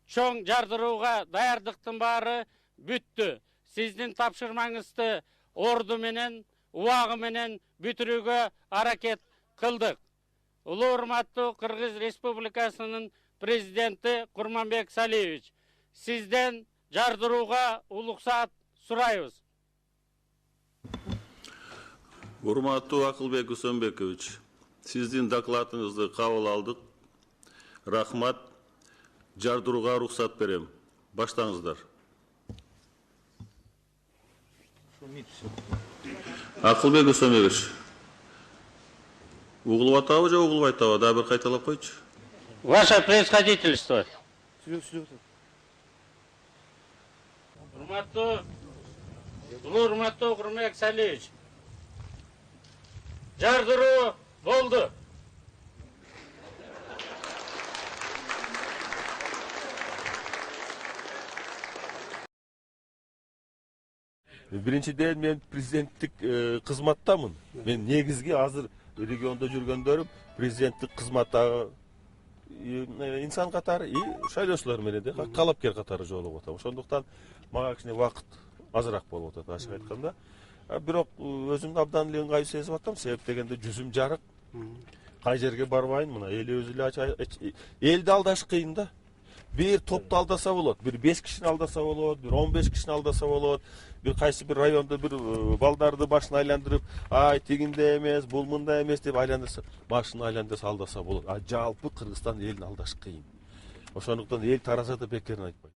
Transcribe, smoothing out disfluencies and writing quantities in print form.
чоң жардырууга даярдыктын баары бүттү. Сиздин тапшырмаңызды орду менен, убагы менен бүтүрүүгө аракет кылдык. Улуу урматтуу Кыргыз Республикасынын президенти Курманбек Салиевич, сизден жардырууга улуксаат сурайбыз. Урматтуу Акылбек Усөнбекович, сиздин докладыңызды кабыл алдык. Рахмат. Жардырууга уруксат берем. Баштаңыздар. Акылбек Усөнбекович, угулуп атабы же угулуп айтабы? Дагы бир кайталап койчу. Ваше превосходительство. Урматтуу Курманбек Салиевич, жардыруу болду. Биринчиден мен президенттик кызматтамын. Мен негизги азыр региондо жүргөндөрүм президенттик кызматта инсан катары шайлоочулар менен де талапкер катары жолугуп атам. Ошондуктан мага кичине убакыт азыраак болуп атат, ачык айтканда. Бирок өзүмдү абдан эле ыңгайсыз сезип атам, себеп дегенде жүзүм жарык. Кай жерге барбайын, мына элибиз эле элди алдаш кыйын да. Bir toptu aldasa болот, bir 5 kişini aldasa болот, bir 15 kişini aldasa болот, bir kayсы bir rayonda bir baldardı başını aylандырып, ay тигинде эмес, бул мында эмес деп айландырса, башын айландырса алдаса болот. Жалпы Кыргызстан элин алдаш кыйын. Ошондуктан эл тараза да бекерин айтпайт.